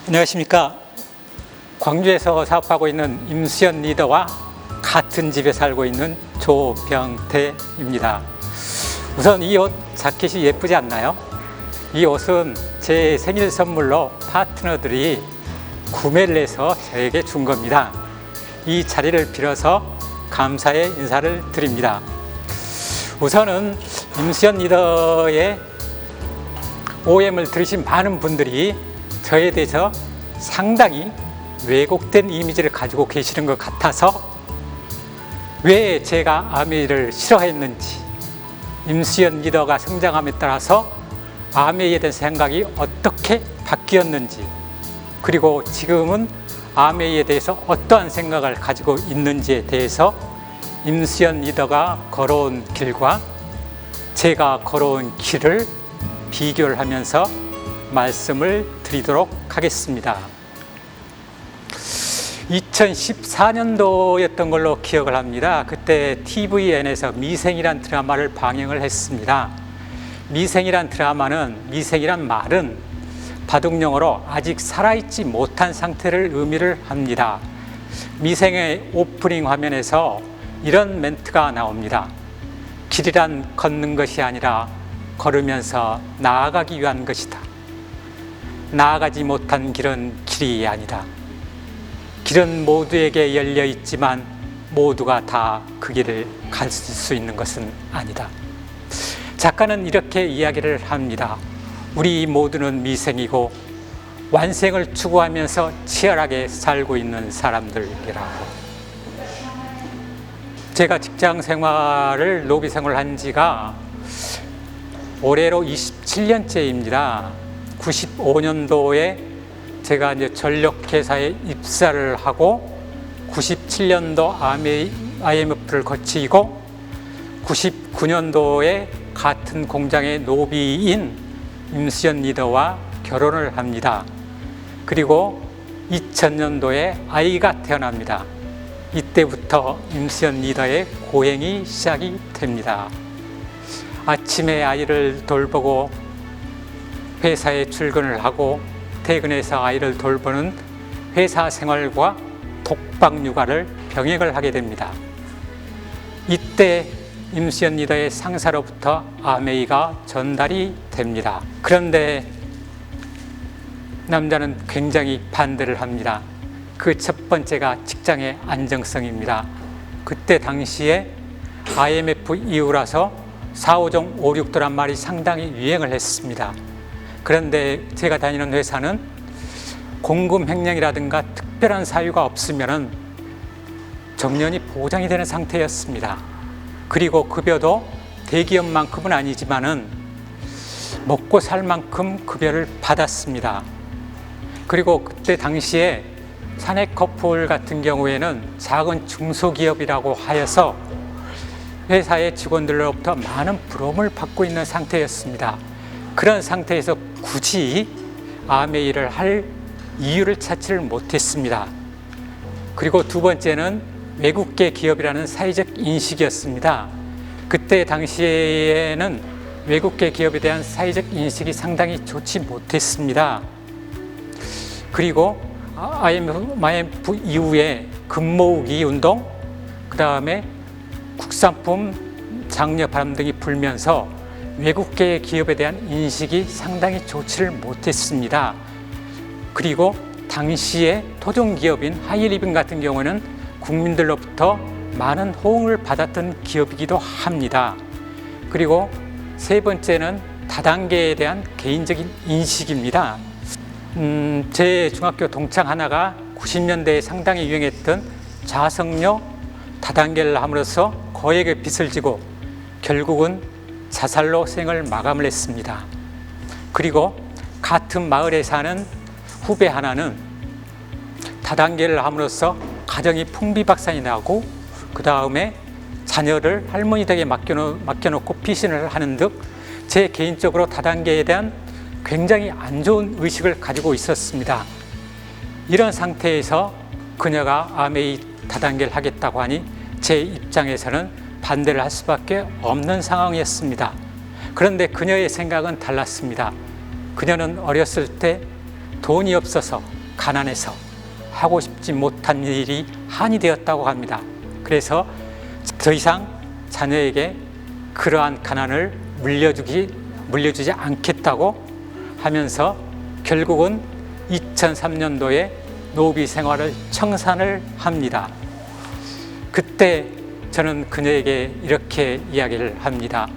안녕하십니까. 광주에서 사업하고 있는 임수연 리더와 같은 집에 살고 있는 조병태입니다. 우선 이 옷 자켓이 예쁘지 않나요? 이 옷은 제 생일 선물로 파트너들이 구매를 해서 저에게 준 겁니다. 이 자리를 빌어서 감사의 인사를 드립니다. 우선은 임수연 리더의 OM을 들으신 많은 분들이 저에 대해서 상당히 왜곡된 이미지를 가지고 계시는 것 같아서 왜 제가 아메이를 싫어했는지, 임수연 리더가 성장함에 따라서 아메이에 대한 생각이 어떻게 바뀌었는지, 그리고 지금은 아메이에 대해서 어떠한 생각을 가지고 있는지에 대해서 임수연 리더가 걸어온 길과 제가 걸어온 길을 비교를 하면서 말씀을 드리도록 하겠습니다. 2014년도였던 걸로 기억을 합니다. 그때 TVN에서 미생이란 드라마를 방영을 했습니다. 미생이란 드라마는, 미생이란 말은 바둑용어로 아직 살아있지 못한 상태를 의미를 합니다. 미생의 오프닝 화면에서 이런 멘트가 나옵니다. 길이란 걷는 것이 아니라 걸으면서 나아가기 위한 것이다. 나아가지 못한 길은 길이 아니다. 길은 모두에게 열려 있지만 모두가 다 그 길을 갈 수 있는 것은 아니다. 작가는 이렇게 이야기를 합니다. 우리 모두는 미생이고 완생을 추구하면서 치열하게 살고 있는 사람들이라고. 제가 직장 생활을, 노비 생활을 한 지가 올해로 27년째입니다. 95년도에 제가 이제 전력회사에 입사를 하고 97년도 IMF를 거치고 99년도에 같은 공장의 노비인 임수연 리더와 결혼을 합니다. 그리고 2000년도에 아이가 태어납니다. 이때부터 임수연 리더의 고행이 시작이 됩니다. 아침에 아이를 돌보고 회사에 출근을 하고 퇴근해서 아이를 돌보는 회사 생활과 독박 육아를 병행을 하게 됩니다. 이때 임수연 리더의 상사로부터 아메이가 전달이 됩니다. 그런데 남자는 굉장히 반대를 합니다. 그 첫 번째가 직장의 안정성입니다. 그때 당시에 IMF 이후라서 4, 5종, 5, 6도란 말이 상당히 유행을 했습니다. 그런데 제가 다니는 회사는 공금 횡령이라든가 특별한 사유가 없으면 정년이 보장이 되는 상태였습니다. 그리고 급여도 대기업만큼은 아니지만은 먹고 살 만큼 급여를 받았습니다. 그리고 그때 당시에 사내커플 같은 경우에는 작은 중소기업이라고 하여서 회사의 직원들로부터 많은 부러움을 받고 있는 상태였습니다. 그런 상태에서 굳이 아메이를 할 이유를 찾지를 못했습니다. 그리고 두 번째는 외국계 기업이라는 사회적 인식이었습니다. 그때 당시에는 외국계 기업에 대한 사회적 인식이 상당히 좋지 못했습니다. 그리고 IMF 이후에 금모으기 운동, 그 다음에 국산품 장려 바람 등이 불면서 외국계 기업에 대한 인식이 상당히 좋지를 못했습니다. 그리고 당시에 토종기업인 하이리빙 같은 경우는 국민들로부터 많은 호응을 받았던 기업이기도 합니다. 그리고 세 번째는 다단계에 대한 개인적인 인식입니다. 제 중학교 동창 하나가 90년대에 상당히 유행했던 자석료 다단계를 함으로써 거액의 빚을 지고 결국은 자살로 생을 마감을 했습니다. 그리고 같은 마을에 사는 후배 하나는 다단계를 함으로써 가정이 풍비박산이 나고 그 다음에 자녀를 할머니 댁에 맡겨놓고 피신을 하는 등 제 개인적으로 다단계에 대한 굉장히 안 좋은 의식을 가지고 있었습니다. 이런 상태에서 그녀가 아메이 다단계를 하겠다고 하니 제 입장에서는 반대를 할 수밖에 없는 상황이었습니다. 그런데 그녀의 생각은 달랐습니다. 그녀는 어렸을 때 돈이 없어서 가난해서 하고 싶지 못한 일이 한이 되었다고 합니다. 그래서 더 이상 자녀에게 그러한 가난을 물려주지 않겠다고 하면서 결국은 2003년도에 노비 생활을 청산을 합니다. 그때 저는 그녀에게 이렇게 이야기를 합니다.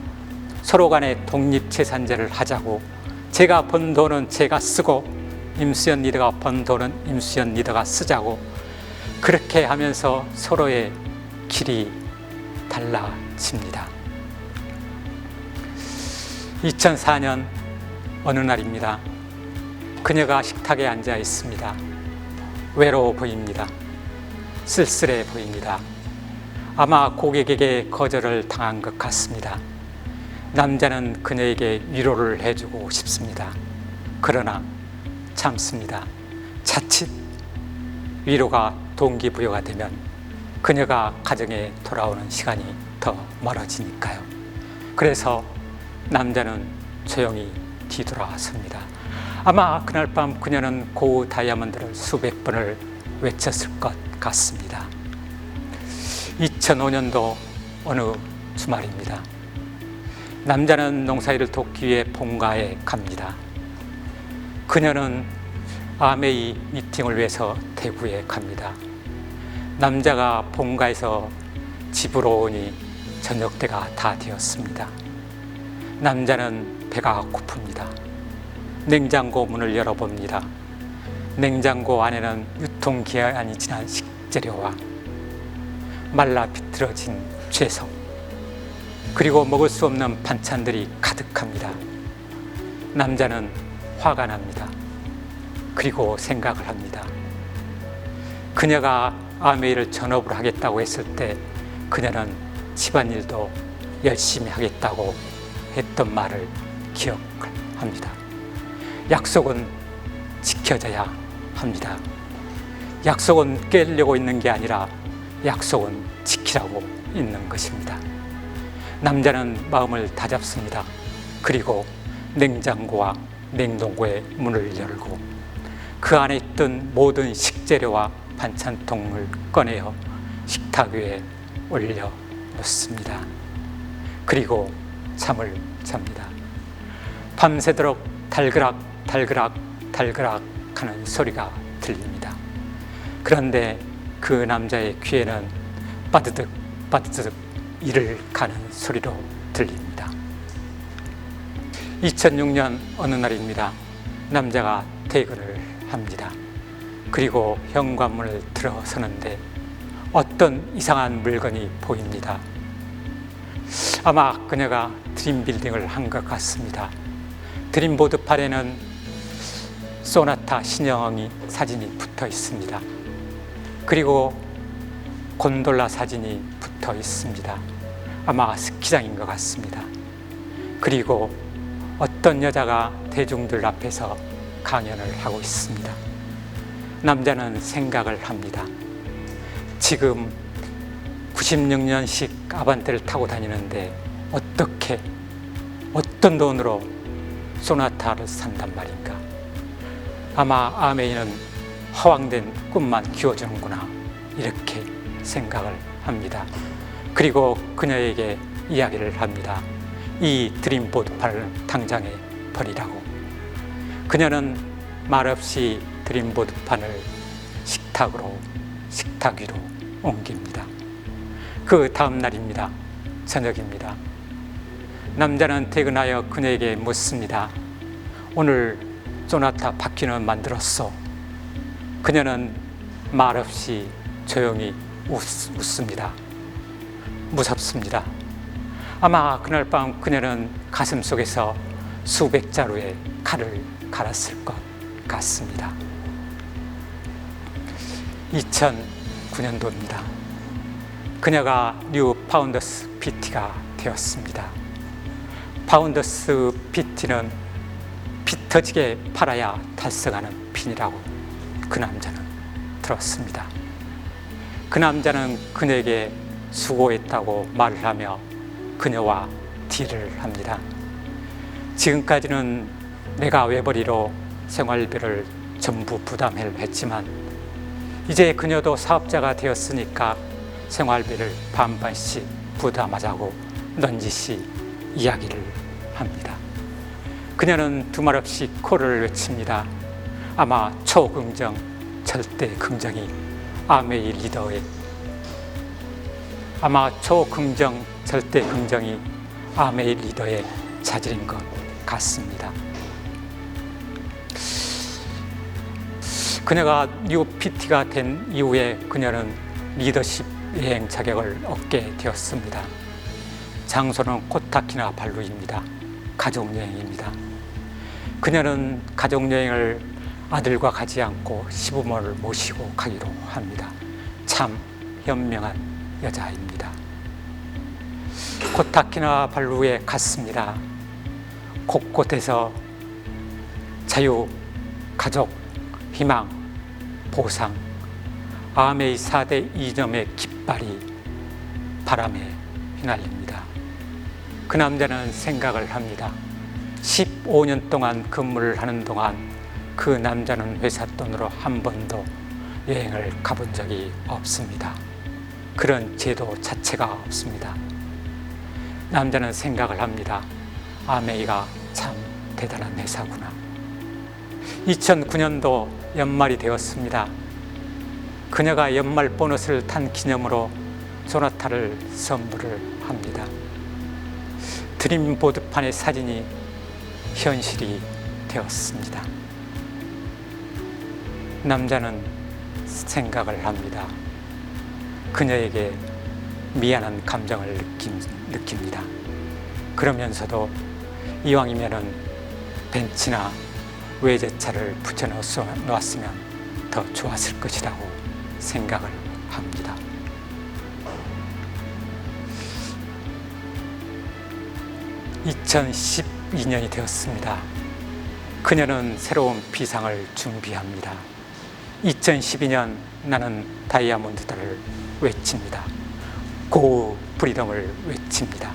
서로 간에 독립재산제를 하자고, 제가 번 돈은 제가 쓰고 임수연 리더가 번 돈은 임수연 리더가 쓰자고, 그렇게 하면서 서로의 길이 달라집니다. 2004년 어느 날입니다. 그녀가 식탁에 앉아 있습니다. 외로워 보입니다. 쓸쓸해 보입니다. 아마 고객에게 거절을 당한 것 같습니다. 남자는 그녀에게 위로를 해주고 싶습니다. 그러나 참습니다. 자칫 위로가 동기부여가 되면 그녀가 가정에 돌아오는 시간이 더 멀어지니까요. 그래서 남자는 조용히 뒤돌아섭니다. 아마 그날 밤 그녀는 고우 다이아몬드를 수백 번을 외쳤을 것 같습니다. 2005년도 어느 주말입니다. 남자는 농사일을 돕기 위해 본가에 갑니다. 그녀는 아메이 미팅을 위해서 대구에 갑니다. 남자가 본가에서 집으로 오니 저녁때가 다 되었습니다. 남자는 배가 고픕니다. 냉장고 문을 열어봅니다. 냉장고 안에는 유통기한이 지난 식재료와 말라 비틀어진 채소, 그리고 먹을 수 없는 반찬들이 가득합니다. 남자는 화가 납니다. 그리고 생각을 합니다. 그녀가 아메이를 전업으로 하겠다고 했을 때 그녀는 집안일도 열심히 하겠다고 했던 말을 기억합니다. 약속은 지켜져야 합니다. 약속은 깨려고 있는 게 아니라 약속은 지키라고 있는 것입니다. 남자는 마음을 다잡습니다. 그리고 냉장고와 냉동고의 문을 열고 그 안에 있던 모든 식재료와 반찬통을 꺼내어 식탁 위에 올려 놓습니다. 그리고 잠을 잡니다. 밤새도록 달그락 달그락 달그락 하는 소리가 들립니다. 그런데 그 남자의 귀에는 빠드득 빠드득 이를 가는 소리로 들립니다. 2006년 어느 날입니다. 남자가 퇴근을 합니다. 그리고 현관문을 들어서는데 어떤 이상한 물건이 보입니다. 아마 그녀가 드림빌딩을 한 것 같습니다. 드림보드판에는 소나타 신형이 사진이 붙어 있습니다. 그리고 곤돌라 사진이 붙어 있습니다. 아마 스키장인 것 같습니다. 그리고 어떤 여자가 대중들 앞에서 강연을 하고 있습니다. 남자는 생각을 합니다. 지금 96년식 아반떼를 타고 다니는데 어떻게 어떤 돈으로 소나타를 산단 말인가. 아마 아메이는 허황된 꿈만 키워주는구나, 이렇게 생각을 합니다. 그리고 그녀에게 이야기를 합니다. 이 드림보드판을 당장에 버리라고. 그녀는 말없이 드림보드판을 식탁 위로 옮깁니다. 그 다음 날입니다. 저녁입니다. 남자는 퇴근하여 그녀에게 묻습니다. 오늘 소나타 바퀴는 만들었어. 그녀는 말없이 조용히 웃습니다. 무섭습니다. 아마 그날 밤 그녀는 가슴 속에서 수백 자루의 칼을 갈았을 것 같습니다. 2009년도입니다. 그녀가 뉴 파운더스 PT가 되었습니다. 파운더스 PT는 피 터지게 팔아야 달성하는 핀이라고 그 남자는 들었습니다. 그 남자는 그녀에게 수고했다고 말을 하며 그녀와 딜을 합니다. 지금까지는 내가 외벌이로 생활비를 전부 부담을 했지만 이제 그녀도 사업자가 되었으니까 생활비를 반반씩 부담하자고 넌지시 이야기를 합니다. 그녀는 두말 없이 코를 외칩니다. 아마 초긍정, 절대 긍정이 아메이 리더의 자질인 것 같습니다. 그녀가 뉴 PT가 된 이후에 그녀는 리더십 여행 자격을 얻게 되었습니다. 장소는 코타키나발루입니다. 가족여행입니다. 그녀는 가족여행을 아들과 가지 않고 시부모를 모시고 가기로 합니다. 참 현명한 여자입니다. 코타키나발루에 갔습니다. 곳곳에서 자유, 가족, 희망, 보상, 아메이 4대 이념의 깃발이 바람에 휘날립니다. 그 남자는 생각을 합니다. 15년 동안 근무를 하는 동안 그 남자는 회사 돈으로 한 번도 여행을 가본 적이 없습니다. 그런 제도 자체가 없습니다. 남자는 생각을 합니다. 아메이가 참 대단한 회사구나. 2009년도 연말이 되었습니다. 그녀가 연말 보너스를 탄 기념으로 소나타를 선물을 합니다. 드림보드판의 사진이 현실이 되었습니다. 남자는 생각을 합니다. 그녀에게 미안한 감정을 느낍니다. 그러면서도 이왕이면은 벤츠나 외제차를 붙여놓았으면 더 좋았을 것이라고 생각을 합니다. (2012년이) 되었습니다. 그녀는 새로운 비상을 준비합니다. 2012년 나는 다이아몬드다를 외칩니다. 고 프리덤을 외칩니다.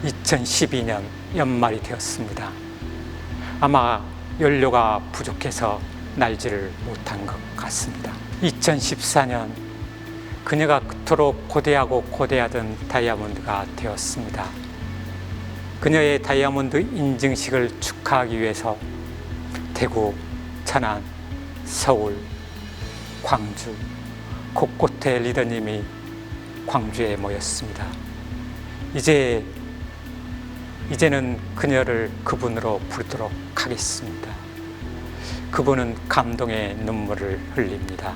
2012년 연말이 되었습니다. 아마 연료가 부족해서 날지를 못한 것 같습니다. 2014년 그녀가 그토록 고대하고 고대하던 다이아몬드가 되었습니다. 그녀의 다이아몬드 인증식을 축하하기 위해서 대구, 천안, 서울, 광주 곳곳에 리더님이 광주에 모였습니다. 이제는 그녀를 그분으로 부르도록 하겠습니다. 그분은 감동의 눈물을 흘립니다.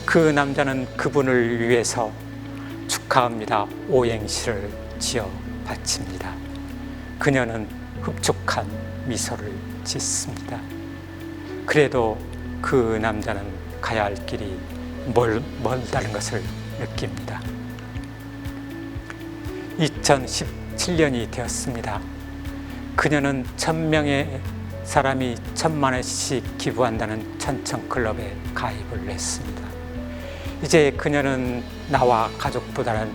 그 남자는 그분을 위해서 축하합니다. 오행시를 지어 바칩니다. 그녀는 흡족한 미소를 짓습니다. 그래도 그 남자는 가야 할 길이 멀다는 것을 느낍니다. 2017년이 되었습니다. 그녀는 1000명의 사람이 1000만 원씩 기부한다는 천천클럽에 가입을 했습니다. 이제 그녀는 나와 가족보다는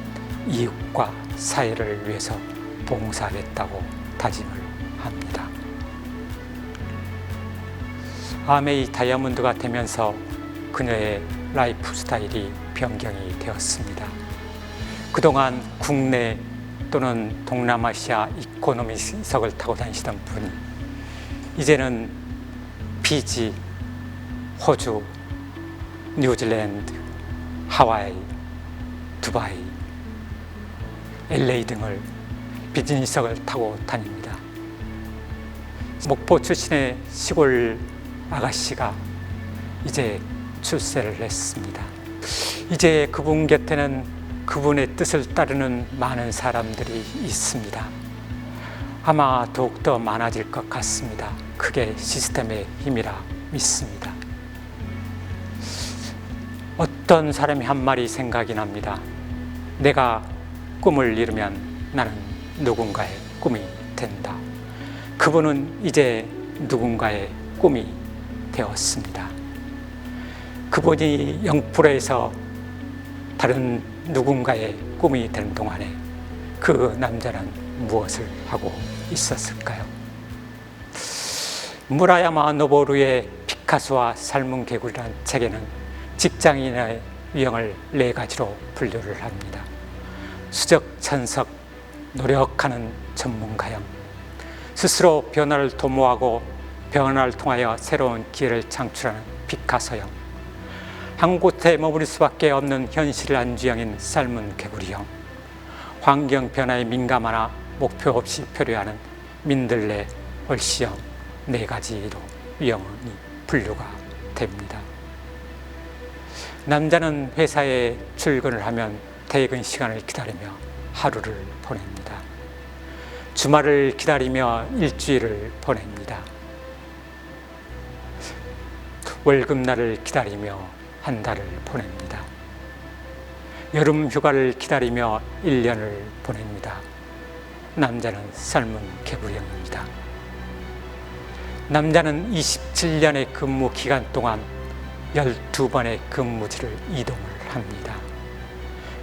이웃과 사회를 위해서 봉사하겠다고 다짐을 합니다. 아메이 다이아몬드가 되면서 그녀의 라이프 스타일이 변경이 되었습니다. 그동안 국내 또는 동남아시아 이코노미석을 타고 다니시던 분이 이제는 피지, 호주, 뉴질랜드, 하와이, 두바이, LA 등을 비즈니스석을 타고 다닙니다. 목포 출신의 시골 아가씨가 이제 출세를 했습니다. 이제 그분 곁에는 그분의 뜻을 따르는 많은 사람들이 있습니다. 아마 더욱더 많아질 것 같습니다. 그게 시스템의 힘이라 믿습니다. 어떤 사람이 한 말이 생각이 납니다. 내가 꿈을 이루면 나는 누군가의 꿈이 된다. 그분은 이제 누군가의 꿈이 되었습니다. 그분이 0%에서 다른 누군가의 꿈이 되는 동안에 그 남자는 무엇을 하고 있었을까요? 무라야마 노보루의 피카소와 삶은 개구리란 책에는 직장인의 유형을 4가지로 분류를 합니다. 수적천석, 노력하는 전문가형, 스스로 변화를 도모하고 변화를 통하여 새로운 기회를 창출하는 피카소형, 한 곳에 머무를 수밖에 없는 현실 안주형인 삶은 개구리형, 환경 변화에 민감하나 목표 없이 표류하는 민들레 홀씨형 4가지로 유형이 분류가 됩니다. 남자는 회사에 출근을 하면 퇴근 시간을 기다리며 하루를 보냅니다. 주말을 기다리며 일주일을 보냅니다. 월급날을 기다리며 한 달을 보냅니다. 여름 휴가를 기다리며 1년을 보냅니다. 남자는 삶은 개구리형입니다. 남자는 27년의 근무 기간 동안 12번의 근무지를 이동을 합니다.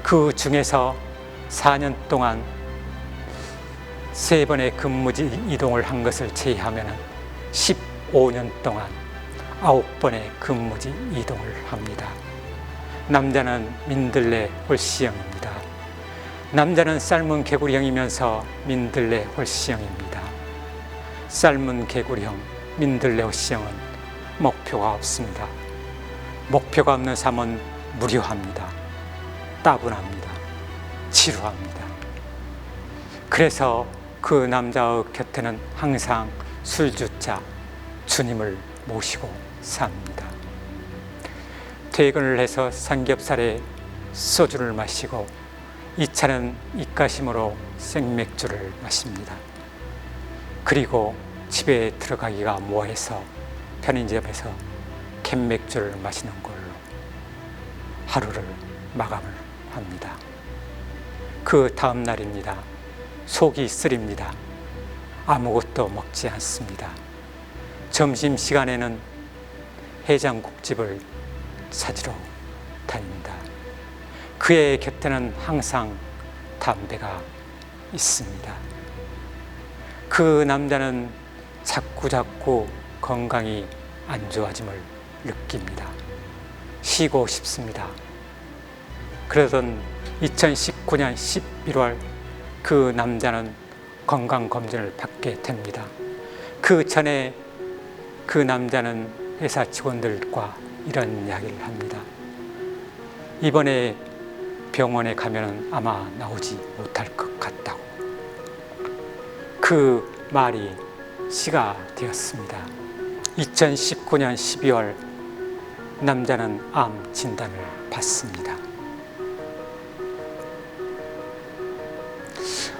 그 중에서 4년 동안 3번의 근무지 이동을 한 것을 제외하면 15년 동안 9번의 근무지 이동을 합니다. 남자는 민들레 홀씨형입니다. 남자는 삶은 개구리형이면서 민들레 홀씨형입니다. 삶은 개구리형, 민들레 홀씨형은 목표가 없습니다. 목표가 없는 삶은 무료합니다. 따분합니다. 지루합니다. 그래서 그 남자의 곁에는 항상 술주자 주님을 모시고 삽니다. 퇴근을 해서 삼겹살에 소주를 마시고 2차는 입가심으로 생맥주를 마십니다. 그리고 집에 들어가기가 뭐해서 편의점에서 캔맥주를 마시는 걸로 하루를 마감을 합니다. 그 다음 날입니다. 속이 쓰립니다. 아무것도 먹지 않습니다. 점심시간에는 해장국집을 찾으러 다닙니다. 그의 곁에는 항상 담배가 있습니다. 그 남자는 자꾸자꾸 건강이 안 좋아짐을 느낍니다. 쉬고 싶습니다. 그러던 2019년 11월 그 남자는 건강검진을 받게 됩니다. 그 전에 그 남자는 회사 직원들과 이런 이야기를 합니다. 이번에 병원에 가면 아마 나오지 못할 것 같다고. 그 말이 시가 되었습니다. 2019년 12월 남자는 암 진단을 받습니다.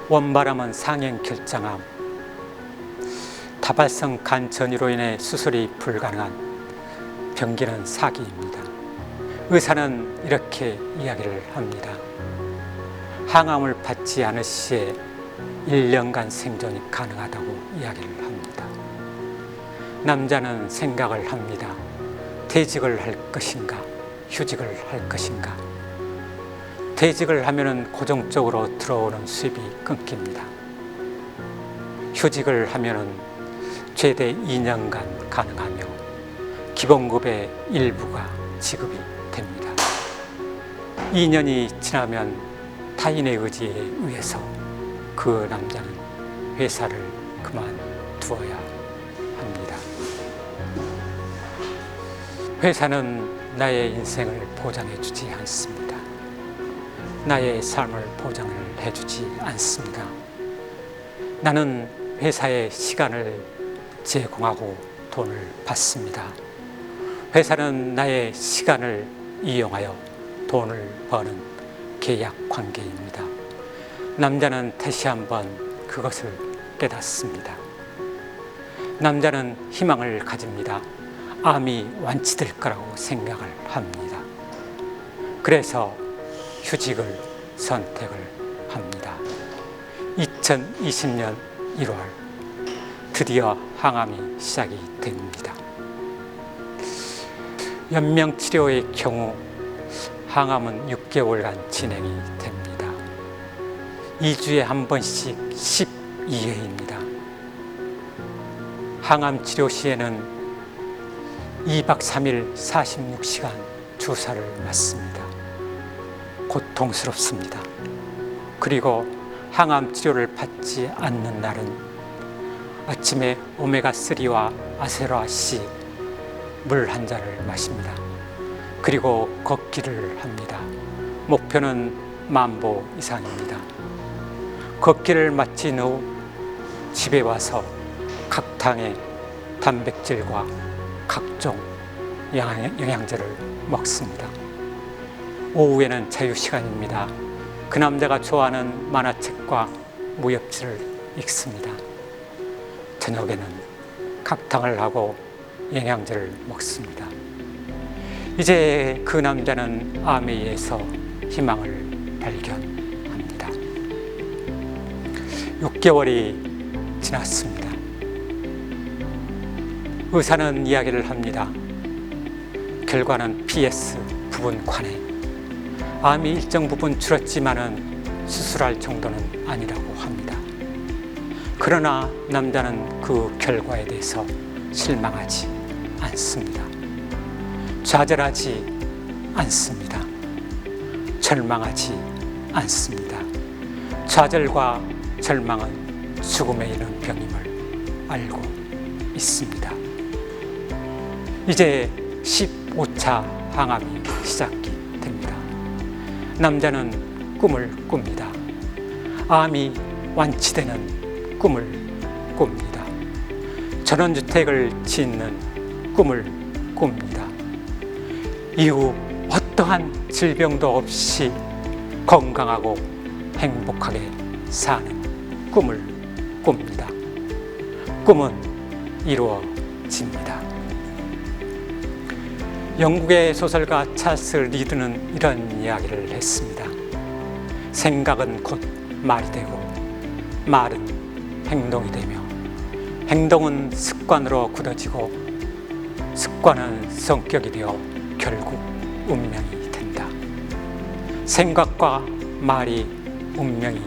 원바람은 상행결장암, 다발성 간 전이로 인해 수술이 불가능한 병기는 사기입니다. 의사는 이렇게 이야기를 합니다. 항암을 받지 않을 시에 1년간 생존이 가능하다고 이야기를 합니다. 남자는 생각을 합니다. 퇴직을 할 것인가, 휴직을 할 것인가. 퇴직을 하면 고정적으로 들어오는 수입이 끊깁니다. 휴직을 하면 최대 2년간 가능하며 기본급의 일부가 지급이 됩니다. 2년이 지나면 타인의 의지에 의해서 그 남자는 회사를 그만두어야 합니다. 회사는 나의 인생을 보장해 주지 않습니다. 나의 삶을 보장을 해주지 않습니다. 나는 회사에 시간을 제공하고 돈을 받습니다. 회사는 나의 시간을 이용하여 돈을 버는 계약 관계입니다. 남자는 다시 한번 그것을 깨닫습니다. 남자는 희망을 가집니다. 암이 완치될 거라고 생각을 합니다. 그래서 휴직을 선택을 합니다. 2020년 1월 드디어 항암이 시작이 됩니다. 연명치료의 경우 항암은 6개월간 진행이 됩니다. 2주에 한 번씩 12회입니다. 항암 치료 시에는 2박 3일 46시간 주사를 맞습니다. 고통스럽습니다. 그리고 항암 치료를 받지 않는 날은 아침에 오메가3와 아세로아씨 물 한 잔을 마십니다. 그리고 걷기를 합니다. 목표는 10,000보 이상입니다. 걷기를 마친 후 집에 와서 각탕의 단백질과 각종 영양제를 먹습니다. 오후에는 자유시간입니다. 그 남자가 좋아하는 만화책과 무협지를 읽습니다. 저녁에는 각탕을 하고 영양제를 먹습니다. 이제 그 남자는 암에 의해서 희망을 발견합니다. 6개월이 지났습니다. 의사는 이야기를 합니다. 결과는 PS 부분 관해. 암이 일정 부분 줄었지만은 수술할 정도는 아니라고 합니다. 그러나 남자는 그 결과에 대해서 실망하지 않습니다. 좌절하지 않습니다. 절망하지 않습니다. 좌절과 절망은 죽음에 이르는 병임을 알고 있습니다. 이제 15차 항암이 시작이 됩니다. 남자는 꿈을 꿉니다. 암이 완치되는 꿈을 꿉니다. 전원주택을 짓는 꿈을 꿉니다. 이후 어떠한 질병도 없이 건강하고 행복하게 사는 꿈을 꿉니다. 꿈은 이루어집니다. 영국의 소설가 찰스 리드는 이런 이야기를 했습니다. 생각은 곧 말이 되고 말은 행동이 되며 행동은 습관으로 굳어지고 습관은 성격이 되어 결국 운명이 된다. 생각과 말이 운명이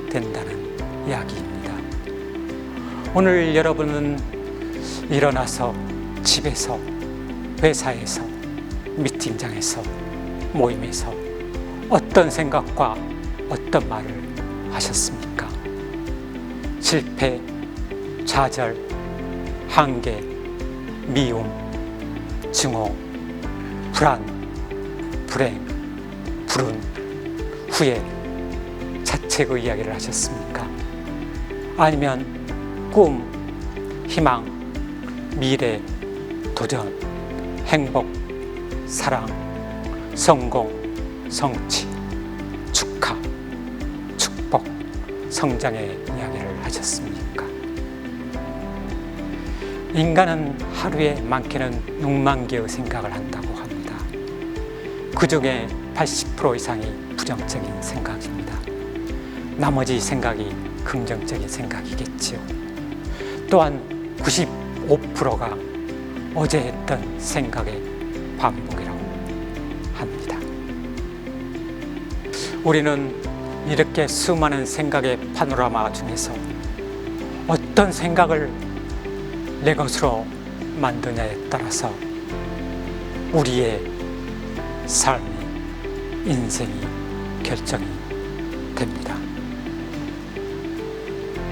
된다는 이야기입니다. 오늘 여러분은 일어나서 집에서, 회사에서, 미팅장에서, 모임에서 어떤 생각과 어떤 말을 하셨습니까? 실패, 좌절, 한계, 미움, 증오, 불안, 불행, 불운, 후회, 자책의 이야기를 하셨습니까? 아니면 꿈, 희망, 미래, 도전, 행복, 사랑, 성공, 성취, 축하, 축복, 성장의 이야기를 하셨습니까? 인간은 하루에 많게는 6만 개의 생각을 한다고 합니다. 그 중에 80% 이상이 부정적인 생각입니다. 나머지 생각이 긍정적인 생각이겠지요. 또한 95%가 어제 했던 생각의 반복이라고 합니다. 우리는 이렇게 수많은 생각의 파노라마 중에서 어떤 생각을 내 것으로 만드냐에 따라서 우리의 삶이, 인생이 결정이 됩니다.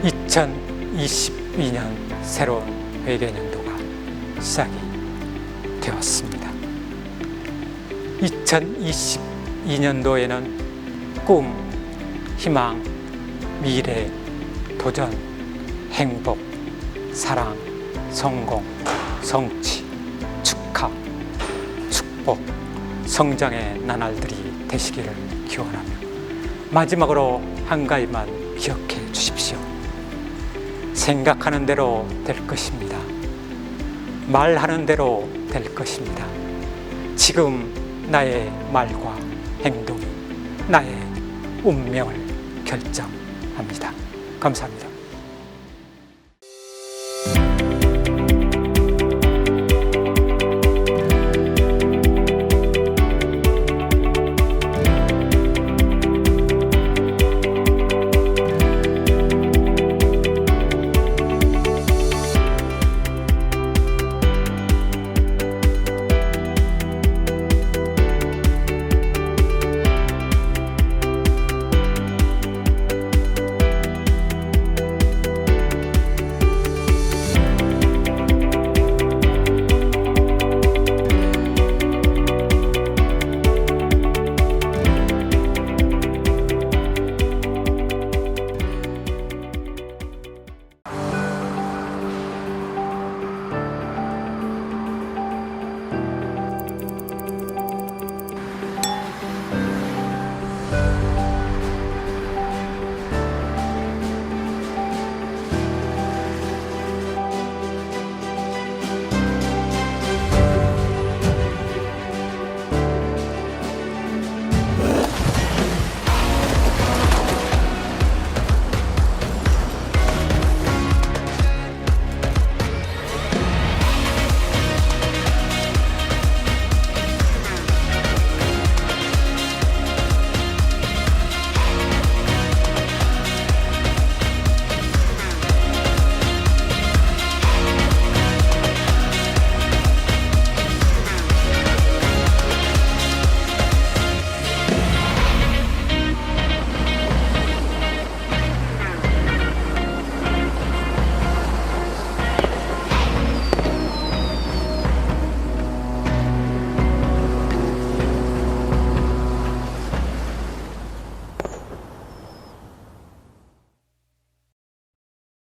2022년 새로운 회계연도가 시작이 되었습니다. 2022년도에는 꿈, 희망, 미래, 도전, 행복, 사랑, 성공, 성취, 축하, 축복, 성장의 나날들이 되시기를 기원하며 마지막으로 한 가지만 기억해 주십시오. 생각하는 대로 될 것입니다. 말하는 대로 될 것입니다. 지금 나의 말과 행동이 나의 운명을 결정합니다. 감사합니다.